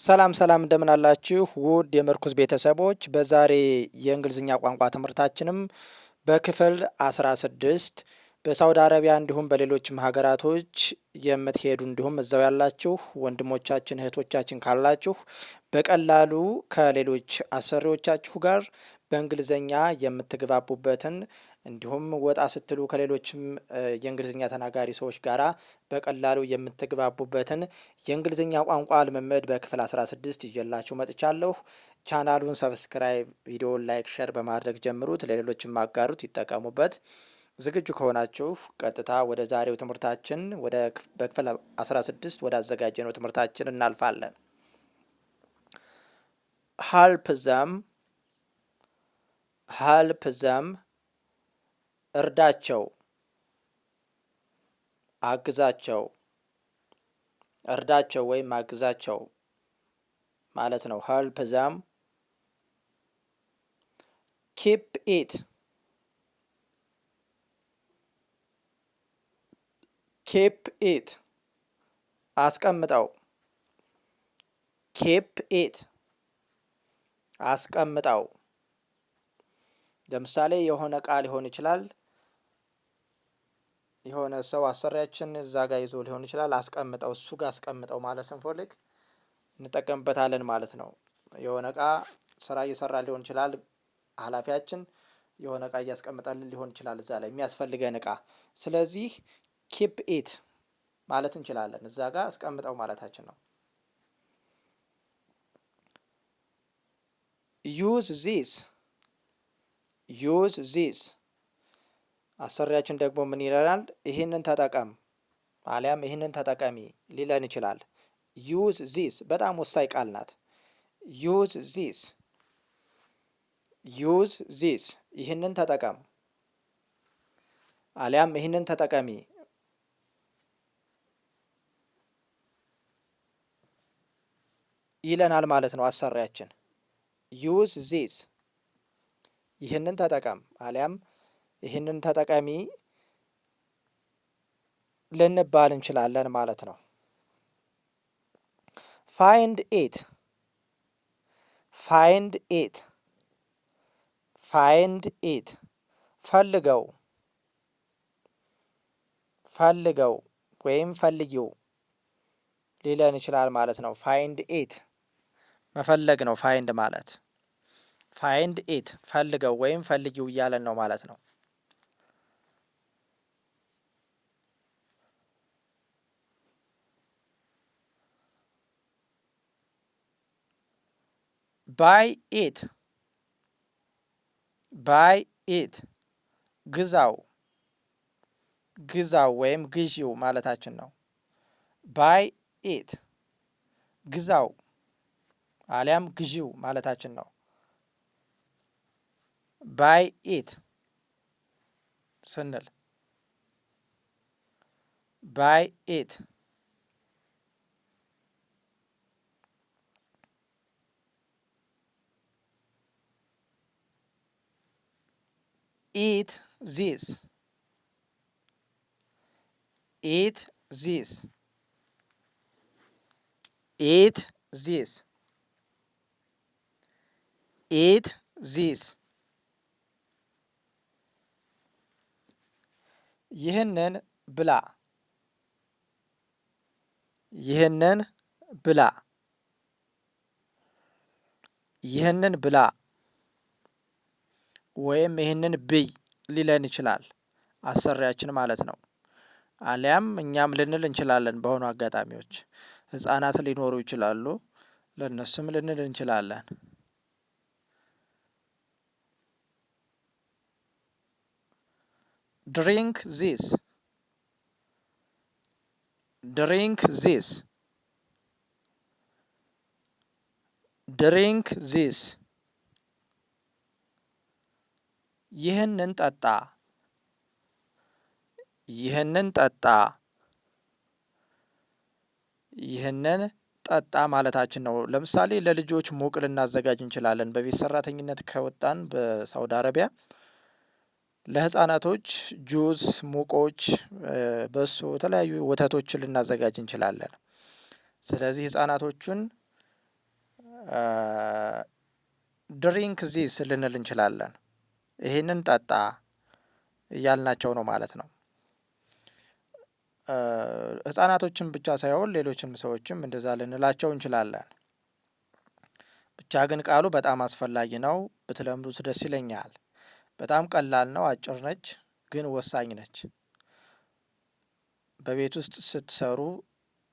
ሰላም ሰላም እንደምን አላችሁ ውድ የምርኩዝ ቤተሰቦች። በዛሬ የእንግሊዝኛ ቋንቋ ትምህርታችንም በክፍል 16 በሳውዲ አረቢያ እንዲሁም በሌሎችም ሀገራቶች የምትሄዱ እንዲሁም እዛው ያላችሁ ወንድሞቻችን እህቶቻችን ካላችሁ በቀላሉ ከሌሎች አሰሪዎቻችሁ ጋር በእንግሊዝኛ የምትግባቡበትን እንዲሁም ወጣ ስትሉ ከሌሎችም የእንግሊዝኛ ተናጋሪ ሰዎች ጋራ በቀላሉ የምትግባቡበትን የእንግሊዝኛ ቋንቋ ልምምድ በክፍል 16 ይዤላችሁ መጥቻለሁ። ቻናሉን ሰብስክራይብ፣ ቪዲዮውን ላይክ፣ ሸር በማድረግ ጀምሩት፣ ለሌሎችም ማጋሩት፣ ይጠቀሙበት። ዝግጁ ከሆናችሁ ቀጥታ ወደ ዛሬው ትምህርታችን በክፍል 16 ወደ አዘጋጀነው ትምህርታችን እናልፋለን። ሀልፕ ዘም እርዳቸው፣ አግዛቸው፣ እርዳቸው ወይም አግዛቸው ማለት ነው። ሀልፕ ዘም። ኪፕ ኢት፣ ኪፕ ኢት አስቀምጠው፣ ኪፕ ኢት አስቀምጠው። ለምሳሌ የሆነ ቃል ሊሆን ይችላል። የሆነ ሰው አሰሪያችን እዛ ጋር ይዞ ሊሆን ይችላል። አስቀምጠው፣ እሱ ጋር አስቀምጠው ማለት ስንፈልግ እንጠቀምበታለን ማለት ነው። የሆነ እቃ ስራ እየሰራ ሊሆን ይችላል። ኃላፊያችን የሆነ እቃ እያስቀምጠልን ሊሆን ይችላል እዛ ላይ የሚያስፈልገን እቃ። ስለዚህ ኪፕ ኢት ማለት እንችላለን። እዛ ጋር አስቀምጠው ማለታችን ነው። ዩዝ ዚስ፣ ዩዝ ዚስ አሰሪያችን ደግሞ ምን ይለናል? ይህንን ተጠቀም አሊያም ይህንን ተጠቀሚ ሊለን ይችላል። ዩዝ ዚስ በጣም ወሳኝ ቃል ናት። ዩዝ ዚስ፣ ዩዝ ዚስ ይህንን ተጠቀም አሊያም ይህንን ተጠቀሚ ይለናል ማለት ነው አሰሪያችን። ዩዝ ዚስ ይህንን ተጠቀም አሊያም ይህንን ተጠቀሚ ልንባል እንችላለን ማለት ነው። ፋይንድ ኢት፣ ፋይንድ ኢት፣ ፋይንድ ኢት ፈልገው፣ ፈልገው ወይም ፈልጊው ሊለን ይችላል ማለት ነው። ፋይንድ ኢት መፈለግ ነው። ፋይንድ ማለት ፋይንድ ኢት ፈልገው ወይም ፈልጊው እያለን ነው ማለት ነው። ባይ ኢት፣ ባይ ኢት ግዛው፣ ግዛው ወይም ግዢው ማለታችን ነው። ባይ ኢት ግዛው አሊያም ግዢው ማለታችን ነው። ባይ ኢት ስንል ባይ ኢት ኢት ዚስ፣ ኢት ዚስ፣ ኢት ዚስ፣ ኢት ዚስ ይህንን ብላ፣ ይህንን ብላ፣ ይህንን ብላ ወይም ይህንን ብይ ሊለን ይችላል አሰሪያችን ማለት ነው። አሊያም እኛም ልንል እንችላለን። በሆኑ አጋጣሚዎች ህጻናት ሊኖሩ ይችላሉ፣ ለእነሱም ልንል እንችላለን። ድሪንክ ዚስ፣ ድሪንክ ዚስ፣ ድሪንክ ዚስ ይህንን ጠጣ፣ ይህንን ጠጣ፣ ይህንን ጠጣ ማለታችን ነው። ለምሳሌ ለልጆች ሙቅ ልናዘጋጅ እንችላለን። በቤት ሰራተኝነት ከወጣን በሳውዲ አረቢያ ለህፃናቶች ጁስ፣ ሙቆች፣ በሶ፣ የተለያዩ ወተቶችን ልናዘጋጅ እንችላለን። ስለዚህ ህፃናቶቹን ድሪንክ ዚስ ልንል እንችላለን። ይህንን ጠጣ እያልናቸው ነው ማለት ነው። ህጻናቶችን ብቻ ሳይሆን ሌሎችንም ሰዎችም እንደዛ ልንላቸው እንችላለን። ብቻ ግን ቃሉ በጣም አስፈላጊ ነው፣ ብትለምዱት ደስ ይለኛል። በጣም ቀላል ነው፣ አጭር ነች፣ ግን ወሳኝ ነች። በቤት ውስጥ ስትሰሩ፣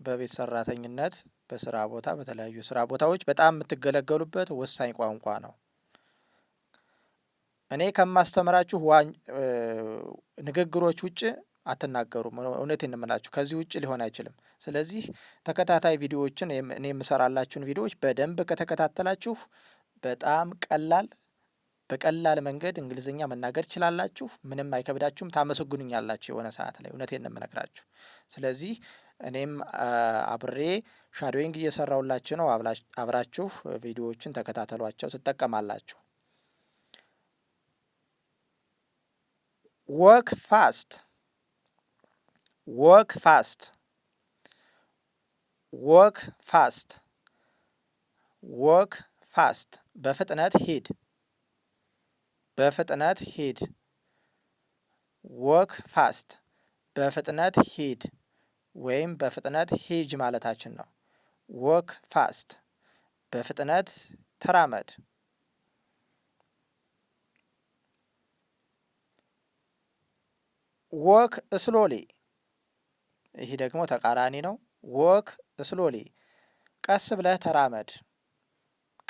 በቤት ሰራተኝነት፣ በስራ ቦታ፣ በተለያዩ ስራ ቦታዎች በጣም የምትገለገሉበት ወሳኝ ቋንቋ ነው። እኔ ከማስተምራችሁ ንግግሮች ውጭ አትናገሩም። እውነቴን ነው የምላችሁ፣ ከዚህ ውጭ ሊሆን አይችልም። ስለዚህ ተከታታይ ቪዲዮዎችን እኔ የምሰራላችሁን ቪዲዮዎች በደንብ ከተከታተላችሁ በጣም በቀላል መንገድ እንግሊዝኛ መናገር ትችላላችሁ። ምንም አይከብዳችሁም። ታመሰግኑኛላችሁ የሆነ ሰዓት ላይ። እውነቴን ነው የምነግራችሁ። ስለዚህ እኔም አብሬ ሻዶዊንግ እየሰራሁላችሁ ነው። አብራችሁ ቪዲዮዎችን ተከታተሏቸው፣ ትጠቀማላችሁ። ወክ ፋስት፣ ወክ ፋስት፣ ወክ ፋስት፣ ወክ ፋስት። በፍጥነት ሂድ፣ በፍጥነት ሂድ። ወክ ፋስት፣ በፍጥነት ሂድ ወይም በፍጥነት ሂጅ ማለታችን ነው። ወክ ፋስት፣ በፍጥነት ተራመድ። ወክ ስሎሊ፣ ይህ ደግሞ ተቃራኒ ነው። ወክ ስሎሊ፣ ቀስ ብለህ ተራመድ፣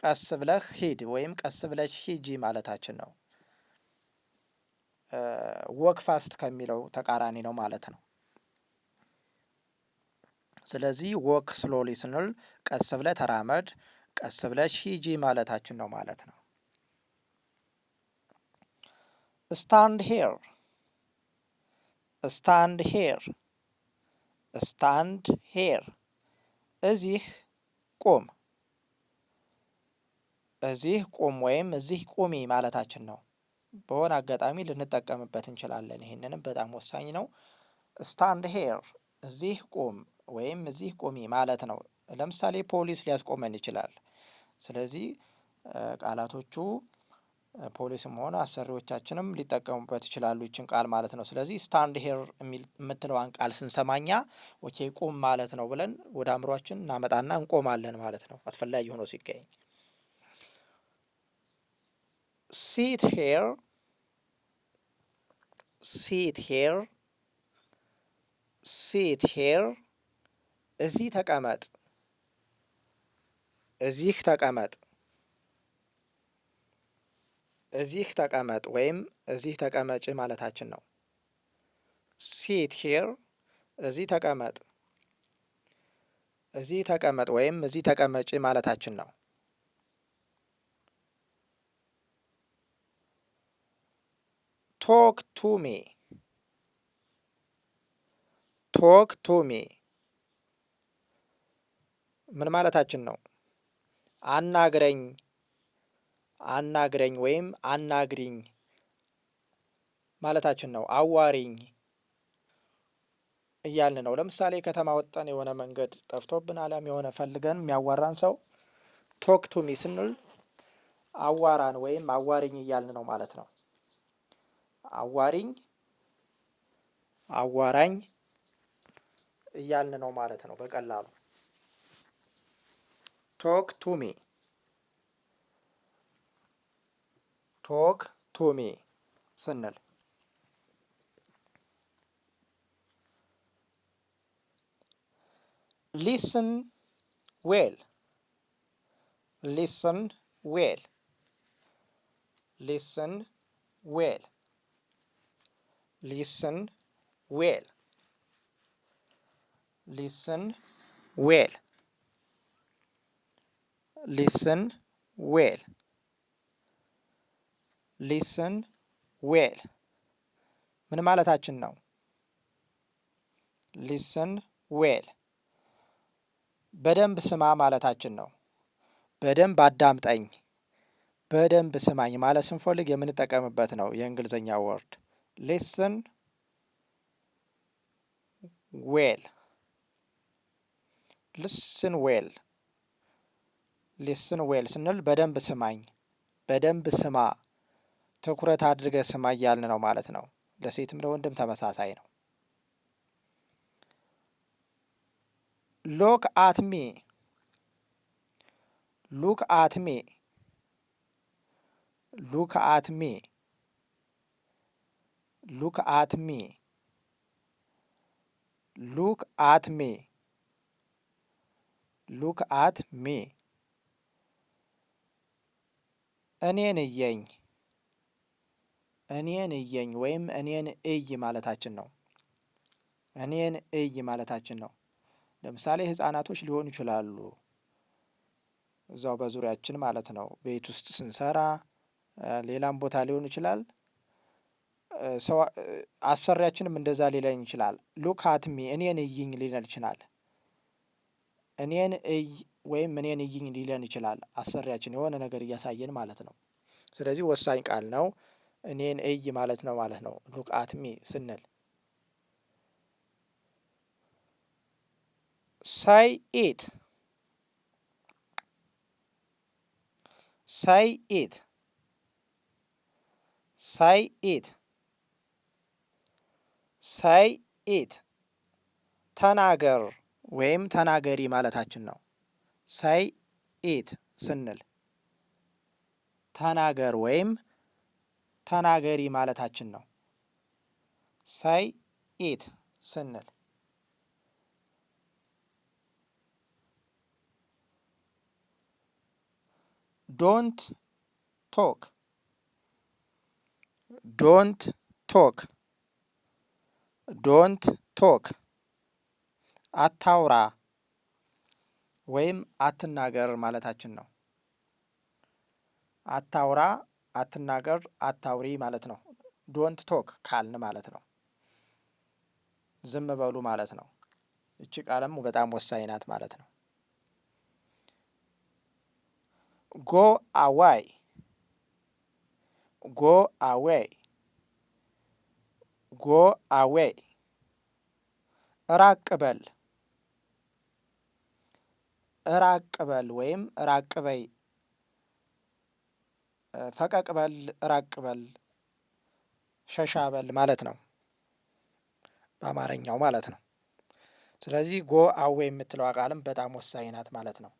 ቀስ ብለህ ሂድ ወይም ቀስ ብለሽ ሂጂ ማለታችን ነው። ወክ ፋስት ከሚለው ተቃራኒ ነው ማለት ነው። ስለዚህ ወክ ስሎሊ ስንል ቀስ ብለህ ተራመድ፣ ቀስ ብለሽ ሂጂ ማለታችን ነው ማለት ነው። ስታንድ ሄር፣ ስታንድ ሄር፣ ስታንድ ሄር፣ እዚህ ቁም፣ እዚህ ቁም ወይም እዚህ ቁሚ ማለታችን ነው። በሆነ አጋጣሚ ልንጠቀምበት እንችላለን። ይህንንም በጣም ወሳኝ ነው። ስታንድ ሄር፣ እዚህ ቁም ወይም እዚህ ቁሚ ማለት ነው። ለምሳሌ ፖሊስ ሊያስቆመን ይችላል። ስለዚህ ቃላቶቹ ፖሊስም ሆነ አሰሪዎቻችንም ሊጠቀሙበት ይችላሉ ይችን ቃል ማለት ነው። ስለዚህ ስታንድ ሄር የምትለዋን ቃል ስንሰማኛ ኦኬ ቁም ማለት ነው ብለን ወደ አእምሯችን እናመጣና እንቆማለን ማለት ነው፣ አስፈላጊ ሆኖ ሲገኝ። ሲት ሄር፣ ሲት ሄር፣ ሲት ሄር፣ እዚህ ተቀመጥ፣ እዚህ ተቀመጥ፣ እዚህ ተቀመጥ ወይም እዚህ ተቀመጭ ማለታችን ነው። ሲት ሄር፣ እዚህ ተቀመጥ፣ እዚህ ተቀመጥ ወይም እዚህ ተቀመጭ ማለታችን ነው። ቶክ ቱ ሚ፣ ቶክ ቱ ሚ ምን ማለታችን ነው? አናግረኝ፣ አናግረኝ ወይም አናግሪኝ ማለታችን ነው። አዋሪኝ እያልን ነው። ለምሳሌ ከተማ ወጠን የሆነ መንገድ ጠፍቶብን አሊያም የሆነ ፈልገን የሚያዋራን ሰው ቶክ ቱ ሚ ስንል አዋራን ወይም አዋሪኝ እያልን ነው ማለት ነው። አዋሪኝ፣ አዋራኝ እያልን ነው ማለት ነው በቀላሉ። ቶክ ቱ ሚ፣ ቶክ ቱ ሚ ስንል ሊስን ዌል፣ ሊስን ዌል፣ ሊስን ዌል፣ ሊስን ዌል፣ ሊስን ዌል፣ ሊስን ዌል፣ ሊስን ዌል ምን ማለታችን ነው? ሊስን ዌል በደንብ ስማ ማለታችን ነው። በደንብ አዳምጠኝ፣ በደንብ ስማኝ ማለት ስንፈልግ የምንጠቀምበት ነው የእንግሊዝኛ ወርድ ሊስን ዌል፣ ሊስን ዌል፣ ሊስን ዌል ስንል በደንብ ስማኝ፣ በደንብ ስማ፣ ትኩረት አድርገ ስማ እያልን ነው ማለት ነው። ለሴትም ለወንድም ተመሳሳይ ነው። ሎክ አት ሚ፣ ሉክ አት ሚ፣ ሉክ አት ሚ፣ ሉክ አት ሚ፣ ሉክ አት ሚ፣ ሉክ አት ሚ። እኔን እየኝ፣ እኔን እየኝ ወይም እኔን እይ ማለታችን ነው። እኔን እይ ማለታችን ነው። ለምሳሌ ህፃናቶች ሊሆኑ ይችላሉ፣ እዛው በዙሪያችን ማለት ነው። ቤት ውስጥ ስንሰራ፣ ሌላም ቦታ ሊሆን ይችላል። ሰው አሰሪያችንም እንደዛ ሊለኝ ይችላል። ሉክ አት ሚ፣ እኔን እይኝ ሊለን ይችላል። እኔን እይ ወይም እኔን እይኝ ሊለን ይችላል። አሰሪያችን የሆነ ነገር እያሳየን ማለት ነው። ስለዚህ ወሳኝ ቃል ነው። እኔን እይ ማለት ነው ማለት ነው ሉክ አት ሚ ስንል። ሳይ ኢት፣ ሳይ ኢት፣ ሳይ ኢት፣ ሳይ ኢት ተናገር ወይም ተናገሪ ማለታችን ነው። ሳይ ኢት ስንል ተናገር ወይም ተናገሪ ማለታችን ነው። ሳይ ኢት ስንል ዶንት ቶክ፣ ዶንት ቶክ፣ ዶንት ቶክ አታውራ ወይም አትናገር ማለታችን ነው። አታውራ፣ አትናገር፣ አታውሪ ማለት ነው። ዶንት ቶክ ካልን ማለት ነው። ዝም በሉ ማለት ነው። እቺ ቃልም በጣም ወሳኝ ናት ማለት ነው። ጎ አዋይ፣ ጎ አዌይ፣ ጎ አዌይ ራቅ በል፣ ራቅ በል ወይም ራቅ በይ፣ ፈቀቅ በል፣ ራቅ በል፣ ሸሻ በል ማለት ነው በአማርኛው ማለት ነው። ስለዚህ ጎ አዌ የምትለዋ ቃልም በጣም ወሳኝ ናት ማለት ነው።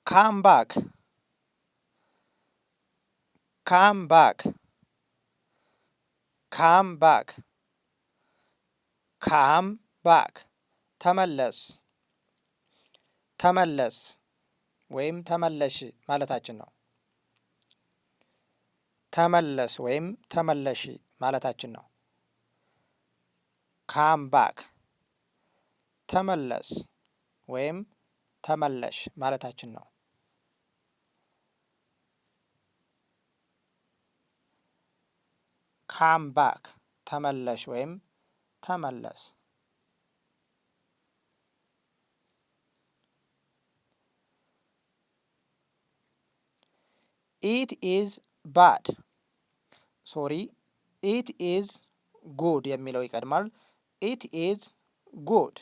ካም ባክ፣ ካም ባክ፣ ካም ባክ፣ ካም ባክ ተመለስ፣ ተመለስ ወይም ተመለሽ ማለታችን ነው። ተመለስ ወይም ተመለሽ ማለታችን ነው። ካም ባክ ተመለስ ወይም ተመለሽ ማለታችን ነው። ካም ባክ ተመለሽ ወይም ተመለስ። ኢት ኢዝ ባድ፣ ሶሪ ኢት ኢዝ ጉድ የሚለው ይቀድማል። ኢት ኢዝ ጉድ፣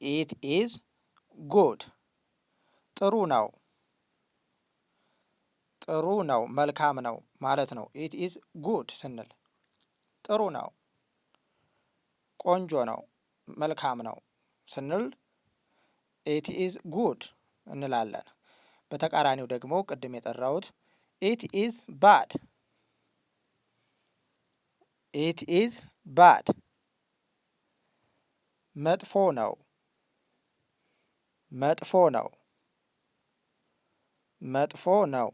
ኢት ኢዝ ጉድ ጥሩ ነው፣ ጥሩ ነው፣ መልካም ነው ማለት ነው። ኢት ኢዝ ጉድ ስንል ጥሩ ነው፣ ቆንጆ ነው፣ መልካም ነው ስንል ኢት ኢዝ ጉድ እንላለን። በተቃራኒው ደግሞ ቅድም የጠራሁት ኢት ኢዝ ባድ፣ ኢት ኢዝ ባድ መጥፎ ነው፣ መጥፎ ነው፣ መጥፎ ነው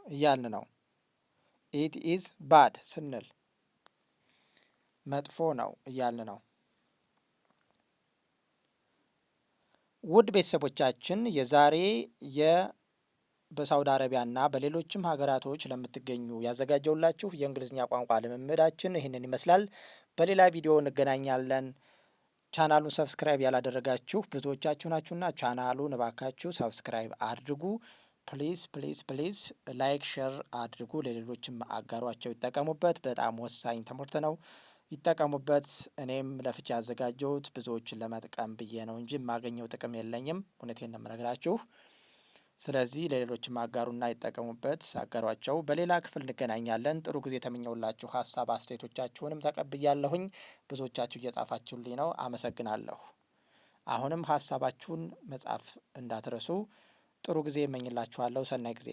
እያልን ነው። ኢት ኢዝ ባድ ስንል መጥፎ ነው እያልን ነው። ውድ ቤተሰቦቻችን የዛሬ በሳውዲ አረቢያና በሌሎችም ሀገራቶች ለምትገኙ ያዘጋጀውላችሁ የእንግሊዝኛ ቋንቋ ልምምዳችን ይህንን ይመስላል። በሌላ ቪዲዮ እንገናኛለን። ቻናሉን ሰብስክራይብ ያላደረጋችሁ ብዙዎቻችሁ ናችሁና ቻናሉን እባካችሁ ሰብስክራይብ አድርጉ። ፕሊዝ ፕሊዝ ፕሊዝ ላይክ ሼር አድርጉ፣ ለሌሎችም አጋሯቸው፣ ይጠቀሙበት። በጣም ወሳኝ ትምህርት ነው፣ ይጠቀሙበት። እኔም ለፍቻ ያዘጋጀሁት ብዙዎችን ለመጥቀም ብዬ ነው እንጂ የማገኘው ጥቅም የለኝም። እውነቴን ነው የምነግራችሁ። ስለዚህ ለሌሎችም አጋሩና ይጠቀሙበት፣ አጋሯቸው። በሌላ ክፍል እንገናኛለን። ጥሩ ጊዜ ተመኘውላችሁ። ሀሳብ አስተያየቶቻችሁንም ተቀብያለሁኝ። ብዙዎቻችሁ እየጻፋችሁልኝ ነው፣ አመሰግናለሁ። አሁንም ሀሳባችሁን መጻፍ እንዳትረሱ። ጥሩ ጊዜ እመኝላችኋለሁ። ሰናይ ጊዜ